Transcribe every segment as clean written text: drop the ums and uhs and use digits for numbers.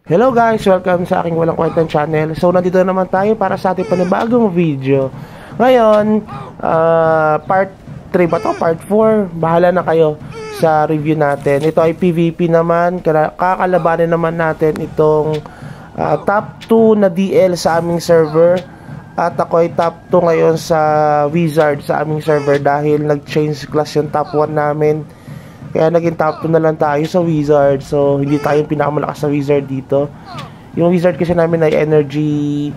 Hello guys! Welcome sa aking walang kwentang channel. So, nandito naman tayo para sa ating panibagong video. Ngayon, part 3 ba to? Part 4? Bahala na kayo sa review natin. Ito ay PvP naman. Kakalabanin naman natin itong top 2 na DL sa aming server. At ako ay top 2 ngayon sa Wizard sa aming server dahil nag-change class yung top 1 namin. Kaya naging top 2 na lang tayo sa Wizard. So, hindi tayo yung pinakamalakas sa Wizard dito. Yung Wizard kasi namin ay energy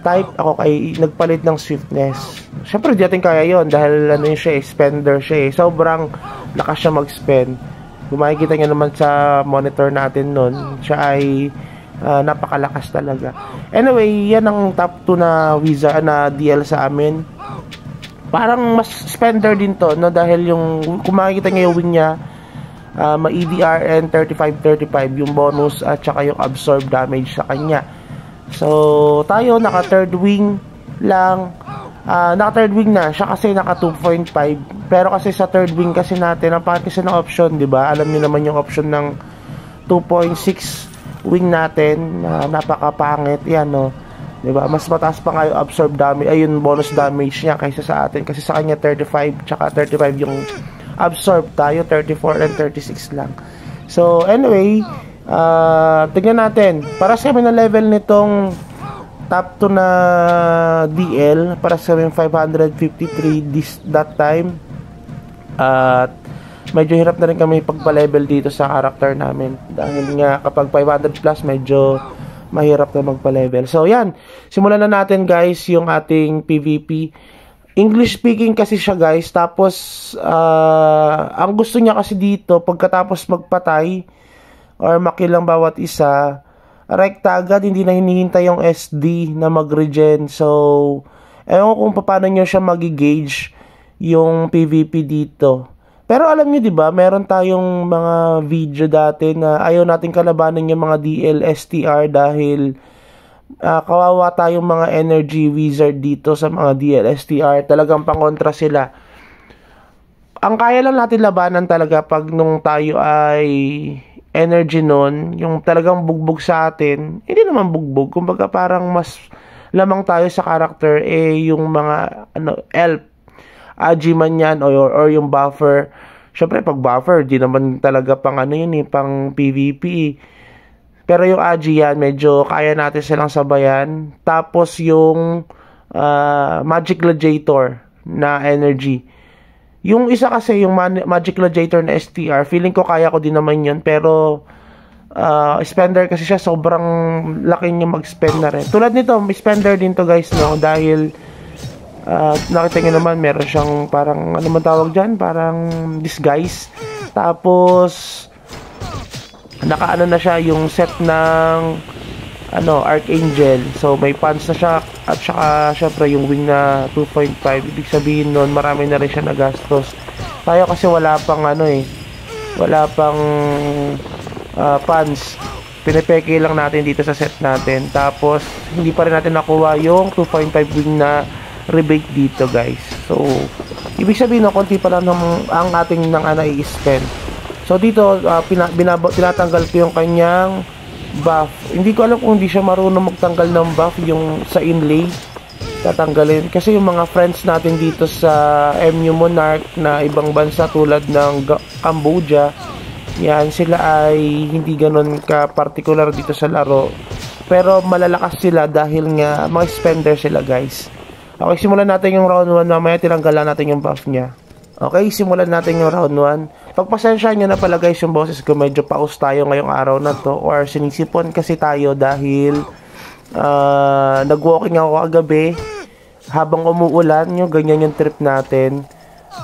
type. Ako ay nagpalit ng swiftness. Siyempre, di natin kaya yun. Dahil ano yun siya, spender siya. Sobrang lakas siya mag-spend. Kung makikita nyo naman sa monitor natin nun, siya ay napakalakas talaga. Anyway, yan ang top 2 na Wizard na DL sa amin. Parang mas spender din to, no? Dahil yung, kung makikita nyo yung wing niya, ma-EDRN 35-35 yung bonus at saka yung absorb damage sa kanya. So, tayo naka third wing lang. Naka third wing na, siya kasi naka 2.5. Pero kasi sa third wing kasi natin, ang pangit kasi ng option, di ba? Alam niyo naman yung option ng 2.6 wing natin, napakapangit. Yan, no? Diba? Mas mataas pa nga yung absorb damage, ay yung bonus damage niya kaysa sa atin. Kasi sa kanya 35, tsaka 35 yung absorb, tayo 34 and 36 lang. So, anyway, tignan natin. Para sa kami na level nitong top 2 na DL, para sa kami 553 that time. At medyo hirap na rin kami pagpa-level dito sa character namin. Dahil nga kapag 500 plus, medyo mahirap na magpa-level. So, yan. Simulan na natin, guys, yung ating PvP. English speaking kasi siya, guys. Tapos, ang gusto niya kasi dito, pagkatapos magpatay, or makilang bawat isa, rekta agad, hindi na hinihintay yung SD na mag-regen. So, ewan ko kung paano nyo siya mag-gauge yung PvP dito. Pero alam niyo 'di ba, meron tayong mga video dati na ayaw nating kalabanan yung mga DL STR dahil kawawa tayong mga energy wizard dito sa mga DL STR. Talagang pangontra sila. Ang kaya lang natin labanan talaga pag nung tayo ay energy nun, yung talagang bugbog sa atin, hindi naman bugbog, kumbaga parang mas lamang tayo sa character yung mga elf, Agi man yan or yung buffer. Syempre pag buffer di naman talaga pang pang PvP. Pero yung Agi yan, medyo kaya natin silang sabayan. Tapos yung Magic Gladiator na energy. Yung isa kasi yung Magic Gladiator na STR, feeling ko kaya ko din naman yun, pero spender kasi siya, sobrang laki niya mag-spend na rin. Tulad nito, spender din to, guys, no, dahil nakita nyo naman, meron siyang parang, ano man tawag dyan? Parang disguise. Tapos, nakaano na siya yung set ng, Archangel. So, may pants na siya. At saka, syempre, yung wing na 2.5. Ibig sabihin nun, marami na rin siya nagastos. Tayo kasi wala pang, wala pang pants. Pinipeke lang natin dito sa set natin. Tapos, hindi pa rin natin nakuha yung 2.5 wing na rebate dito, guys. So, ibig sabihin, konti pa lang ang ating i-spend. So, dito, tinatanggal ko yung kanyang buff. Hindi ko alam kung hindi siya marunong magtanggal ng buff yung sa inlay. Tatanggalin. Kasi yung mga friends natin dito sa MU Monarch na ibang bansa tulad ng Cambodia, yan, sila ay hindi ganun ka-particular dito sa laro. Pero malalakas sila dahil nga mga spender sila, guys. Okay, simulan natin yung round 1. Mamaya tinanggalan natin yung buff niya. Okay, simulan natin yung round 1. Pagpasensya nyo na pala, guys, yung boses ko. Medyo paus tayo ngayong araw na to. Or sinisipon kasi tayo dahil nag-walking ako kagabi. Habang umuulan, yung ganyan yung trip natin.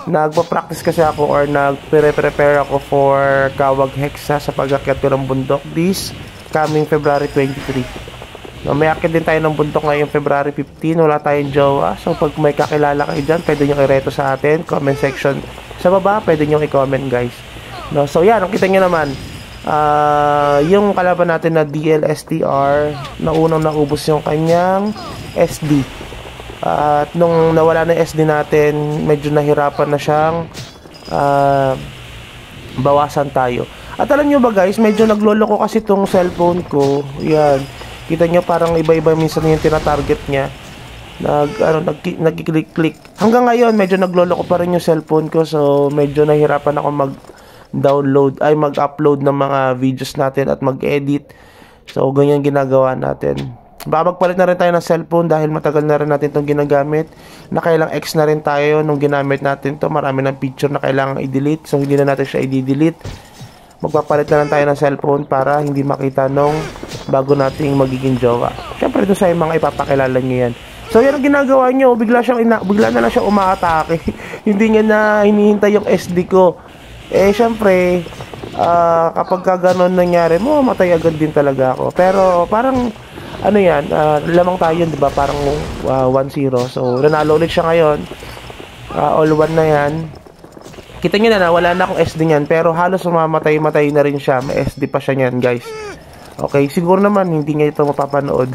Nagpa-practice kasi ako or nag-prepare ako for Kawag Hexa sa pag-akyat ko ng bundok this coming February 23. No, may akit din tayo ng bundok ngayong February 15. Wala tayong jowa. So, pag may kakilala kayo dyan, pwede nyo i-reto sa atin. Comment section sa baba, pwede nyo i-comment, guys. No, so, yan. Nakita nyo naman. Yung kalaban natin na DLSTR, na unang naubos yung kanyang SD. At nung nawala na SD natin, medyo nahirapan na siyang bawasan tayo. At alam nyo ba guys, medyo nagloloko kasi tong cellphone ko. Yan. Kita nyo parang iba-iba minsan yung tinatarget niya. Nag-click-click. Hanggang ngayon, medyo nagloloko pa rin yung cellphone ko. So, medyo nahirapan ako mag-upload ng mga videos natin at mag-edit. So, ganyan ginagawa natin. Baka magpalit na rin tayo ng cellphone dahil matagal na rin natin itong ginagamit. Nakailang X na rin tayo nung ginamit natin to. Marami ng picture na kailangan i-delete. So, hindi na natin siya i-delete. Magpapalit na lang tayo ng cellphone para hindi makita nung bago nating magiging jowa. Siyempre, ito sa mga ipapakilala nyo yan. So, yan ang ginagawa nyo. Bigla na lang siya umaatake. Hindi niya na hinihintay yung SD ko. Eh, siyempre, kapag gano'n nangyari, matay agad din talaga ako. Pero, parang, ano yan, lamang tayo, di ba? Parang 1-0. So, nanalo ulit siya ngayon. All 1 na yan. Kita nyo na, wala na akong SD niyan. Pero halos mamamatay-matay na rin siya. May SD pa siya niyan, guys. Okay, siguro naman, hindi niya ito mapapanood.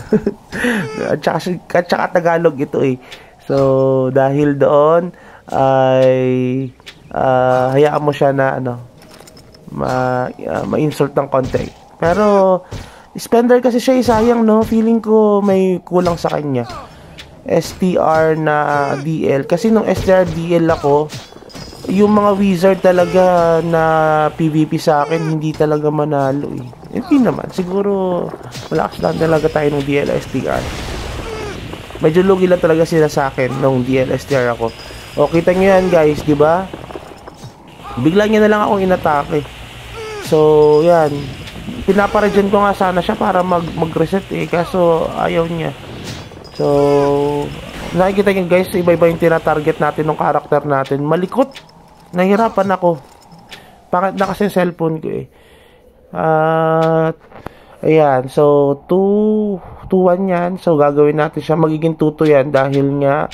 at saka Tagalog ito eh. So, dahil doon, ay hayaan mo siya na, ma-insult ng konti. Pero, spender kasi siya, sayang, no? Feeling ko may kulang sa kanya. STR na DL. Kasi nung STR DL ako, yung mga wizard talaga na PvP sa akin, hindi talaga manalo eh. Hindi naman. Siguro, malakas lang talaga tayo ng DL STR. Medyo lugi lang talaga sila sa akin nung DL STR ako. O, kita nyo yan guys, di ba? Bigla niya na lang akong inatake. So, yan. Pinaparegen ko nga sana siya para mag-reset eh. Kaso, ayaw niya. So, nakikita nyo guys, iba-iba yung tinatarget natin ng karakter natin. Malikot. Nahirapan ako. Bakit na kasi cellphone ko eh. Ayan. So, 2-1 yan. So, gagawin natin siya. Magiging 2-2 yan dahil nga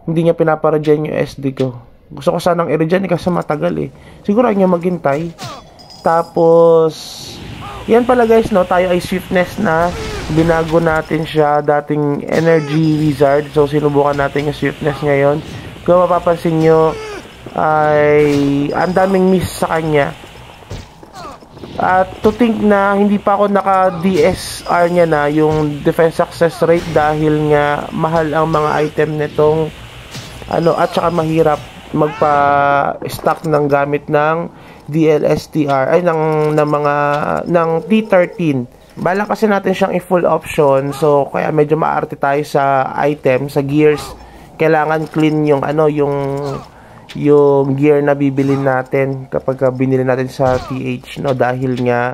hindi niya pinaparegen yung SD ko. Gusto ko sanang i-regen eh kasi matagal eh. Siguro niya maghintay. Tapos, yan pala guys, no? Tayo ay swiftness na. Binago natin siya. Dating energy wizard. So, sinubukan natin yung swiftness ngayon. Kung mapapansin nyo, ay ang daming miss sa kanya. At to think na hindi pa ako naka-DSR niya na yung defense success rate dahil nga mahal ang mga item nitong at saka mahirap magpa-stock ng gamit ng DLSTR ng T13. Balak kasi natin siyang i-full option, so kaya medyo maarte tayo sa item, sa gears. Kailangan clean yung gear na bibilin natin kapag binili natin sa TH, no? Dahil nga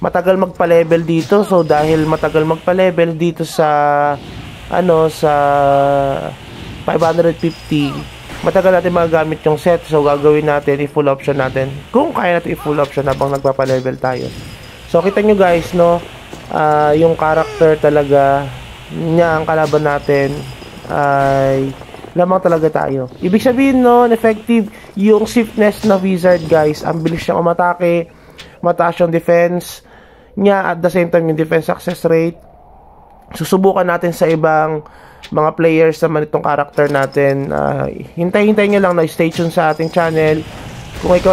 matagal magpa-level dito. So dahil matagal magpa-level dito sa sa 550, matagal natin magagamit yung set. So gagawin natin i-full option natin kung kaya natin i-full option habang nagpapa-level tayo. So kita nyo guys, no, yung character talaga niya, ang kalaban natin ay lamang talaga tayo. Ibig sabihin nun, effective yung swiftness na wizard guys. Ang bilis niyang umatake, mataas yung defense niya, at the same time yung defense success rate. Susubukan natin sa ibang mga players naman itong character natin. Hintay-hintay nyo lang na stay tuned sa ating channel. Kung ikaw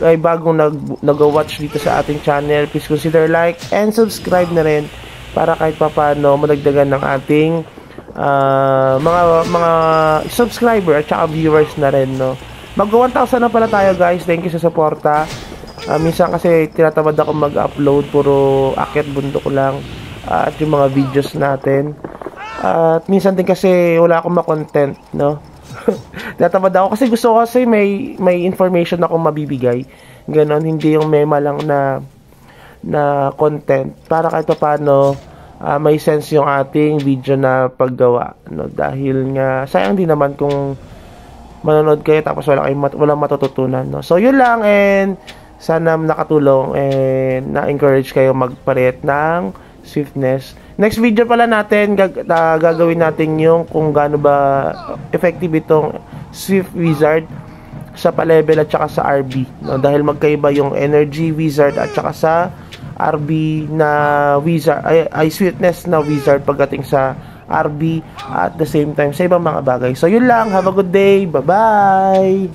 ay bagong nag-watch dito sa ating channel, please consider like and subscribe na rin para kahit papano madagdagan ng ating mga subscriber at saka viewers na rin, no. Mag 1,000 na pala tayo guys. Thank you sa suporta. Minsan kasi tinatamad ako mag-upload, puro akyat bundok lang, at yung mga videos natin. At minsan din kasi wala akong ma-content, no. Tinatamad ako kasi gusto ko kasi may information akong mabibigay. Ganon, hindi yung mema lang na content, para kahit paano may sense yung ating video na paggawa, no? Dahil nga sayang din naman kung manonood kayo tapos walang matututunan, no? So yun lang, and sana nakatulong and na-encourage kayo magpalit ng swiftness. Next video pala natin, gagawin natin yung kung gaano ba effective itong swift wizard sa pa-level at saka sa RB, no? Dahil magkaiba yung energy wizard at saka sa RB na wizard, ay sweetness na wizard pagdating sa RB, at the same time sa ibang mga bagay. So yun lang, have a good day, bye bye.